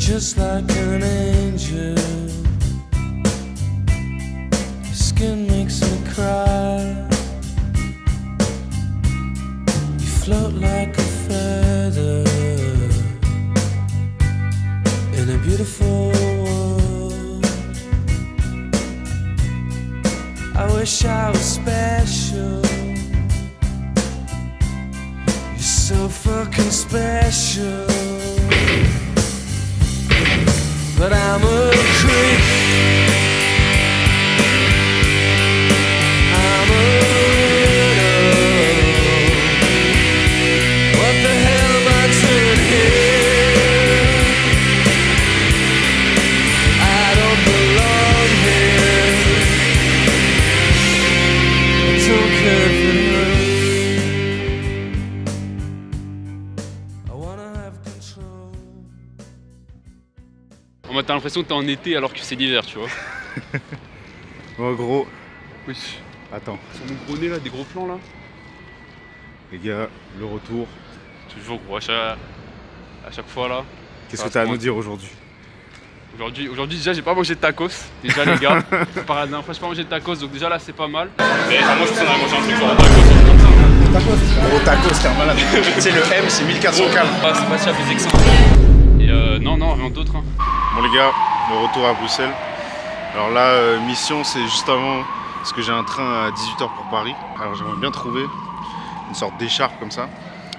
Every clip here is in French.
just like an angel. Your skin makes me cry. You float like a feather in a beautiful world. I wish I was special. You're so fucking special. But I'm a creep. I'm a widow. What the hell am I doing here? I don't belong here. I don't care if it hurts. I wanna have control. T'as l'impression que t'es en été alors que c'est l'hiver, tu vois. En gros, Oui. attends, Sur mon gros nez là, des gros plans là. les gars, le retour. Toujours gros, à chaque fois là. Qu'est-ce que tu as à nous dire aujourd'hui? Aujourd'hui déjà j'ai pas mangé de tacos. Déjà les gars. Par la dernière fois j'ai pas mangé de tacos donc déjà là c'est pas mal. Mais enfin, moi je pense qu'on a mangé un truc genre un tacos comme ça. Gros tacos, t'es un malade. Tu sais, le M, c'est 1400 calmes. Ah, c'est pas si abusé que ça. Et non, rien d'autre. Hein. Bon les gars, le retour à Bruxelles. Alors là, mission, c'est juste avant, parce que j'ai un train à 18h pour Paris. Alors j'aimerais bien trouver une sorte d'écharpe comme ça,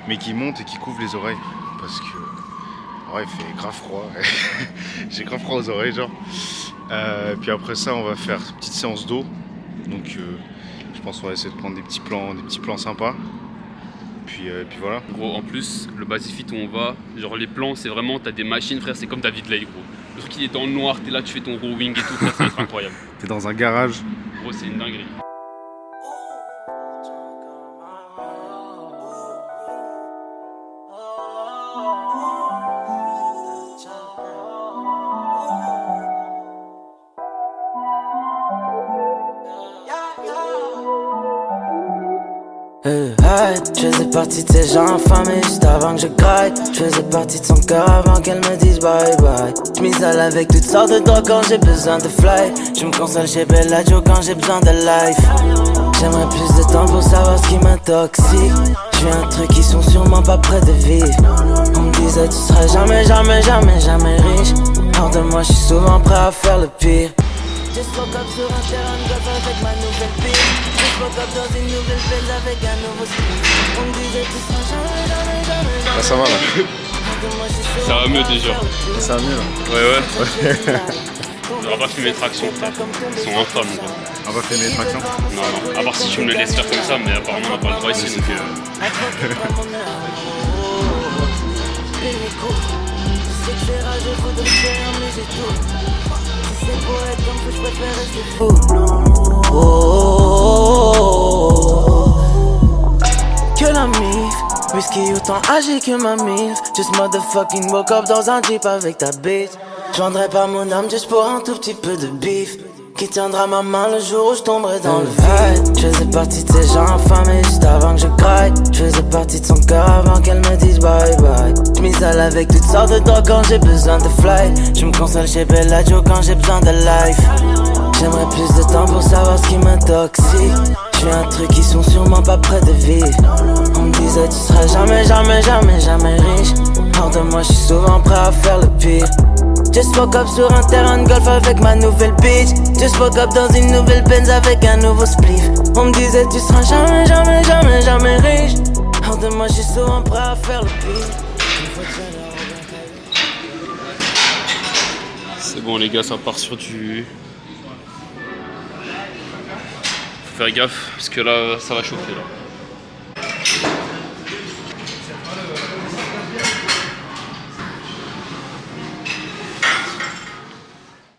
mais qui monte et qui couvre les oreilles. Parce que, ouais, il fait grave froid. J'ai grave froid aux oreilles, genre. Puis après ça, on va faire une petite séance d'eau. Donc je pense qu'on va essayer de prendre des petits plans sympas. Puis voilà. Gros en plus le Basifit où on va, genre les plans c'est vraiment t'as des machines frère, c'est comme ta vie de l'œil gros. Le truc il est dans le noir, t'es là, tu fais ton rowing et tout, frère, ça va être incroyable. T'es dans un garage. Gros c'est une dinguerie. Je faisais partie de ces gens infamés juste avant que je graille. Je faisais partie de son cœur avant qu'elle me dise bye bye. Je m'isole avec toutes sortes de drogues quand j'ai besoin de fly. Je me console chez Bellagio quand j'ai besoin de life. J'aimerais plus de temps pour savoir ce qui m'intoxique. Je suis un truc qui sont sûrement pas près de vivre. On me disait tu seras jamais riche. Hors de moi je suis souvent prêt à faire le pire. Just woke up sur un terrain de golf avec ma nouvelle pile. Just woke up dans une nouvelle Benz avec un nouveau style. On me disait tu seras jamais. Là ça va là. Ça va mieux déjà. Ça va mieux là. Ouais. On va pas fumer de traction, frère. Ils sont infâmes gros. On va faire mes tractions. Non, à part si tu me le laisses faire comme ça, mais apparemment on n'a pas le droit ici donc Que la mif, whisky autant âgé que ma mif. Just motherfucking woke up dans un jeep avec ta bitch. Je vendrais pas mon âme juste pour un tout petit peu de bif. Qui tiendra ma main le jour où je tomberai dans le vide. Je faisais partie de ces gens infamés juste avant que je graille. Je faisais partie de son cœur avant qu'elle me dise bye bye. Je m'isole avec toutes sortes de drogues quand j'ai besoin de fly. Je me console chez Bellagio quand j'ai besoin de life. J'aimerais plus de temps pour savoir ce qui m'intoxique. Je suis un truc qui sont sûrement pas près de vivre. On me disait tu seras jamais riche. Hors de moi je suis souvent prêt à faire le pire. Just woke up sur un terrain de golf avec ma nouvelle bitch. Just woke up dans une nouvelle Benz avec un nouveau spliff. On me disait tu seras jamais riche. Hors de moi je suis souvent prêt à faire le pire. c'est bon les gars, ça part sur du... Faut faire gaffe parce que là ça va chauffer là.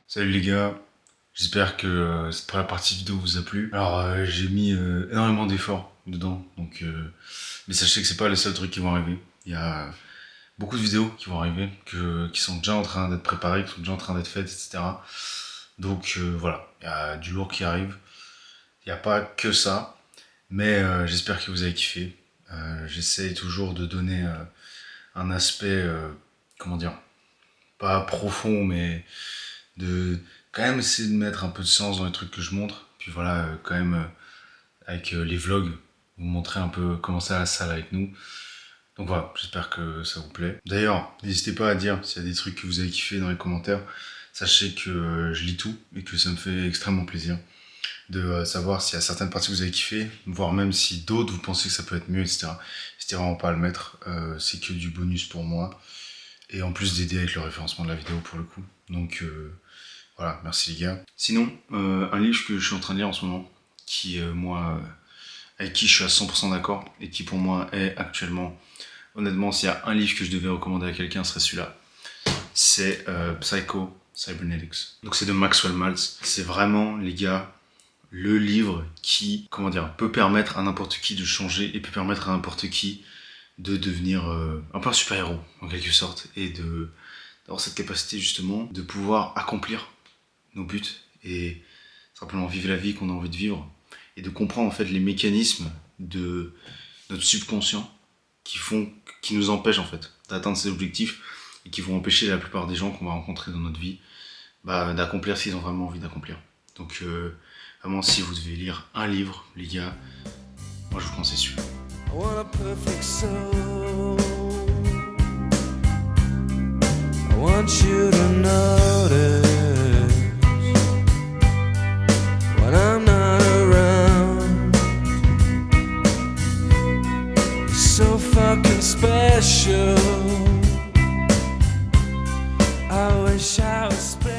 Salut les gars, j'espère que cette première partie vidéo vous a plu. Alors j'ai mis énormément d'efforts dedans, donc mais sachez que c'est pas les seuls trucs qui vont arriver. Il y a beaucoup de vidéos qui vont arriver, qui sont déjà en train d'être préparées, qui sont déjà en train d'être faites, etc. Donc voilà, il y a du lourd qui arrive. Il n'y a pas que ça, mais j'espère que vous avez kiffé. J'essaye toujours de donner un aspect, comment dire, pas profond, mais de quand même essayer de mettre un peu de sens dans les trucs que je montre. Puis voilà, quand même, avec les vlogs, vous montrer un peu comment c'est à la salle avec nous. Donc voilà, j'espère que ça vous plaît. D'ailleurs, n'hésitez pas à dire s'il y a des trucs que vous avez kiffé dans les commentaires. Sachez que je lis tout et que ça me fait extrêmement plaisir de savoir s'il y a certaines parties que vous avez kiffé, voire même si d'autres vous pensez que ça peut être mieux, etc. N'hésitez vraiment pas à le mettre, c'est que du bonus pour moi. Et en plus d'aider avec le référencement de la vidéo pour le coup. Donc voilà, merci les gars. Sinon, un livre que je suis en train de lire en ce moment, qui moi, avec qui je suis à 100% d'accord, et qui pour moi est actuellement, honnêtement, s'il y a un livre que je devais recommander à quelqu'un, ce serait celui-là. C'est Psycho Cybernetics. Donc c'est de Maxwell Maltz. C'est vraiment, les gars, le livre qui, comment dire, peut permettre à n'importe qui de changer et peut permettre à n'importe qui de devenir un peu un super-héros, en quelque sorte, et d'avoir cette capacité, justement, de pouvoir accomplir nos buts et simplement vivre la vie qu'on a envie de vivre et de comprendre, en fait, les mécanismes de notre subconscient qui nous empêchent, en fait, d'atteindre ces objectifs et qui vont empêcher la plupart des gens qu'on va rencontrer dans notre vie d'accomplir ce qu'ils ont vraiment envie d'accomplir. Donc, vraiment, si vous devez lire un livre, les gars, moi, je vous conseille celui-là. I want a perfect soul. I want you to notice when I'm not around. You're so fucking special. I wish I was special.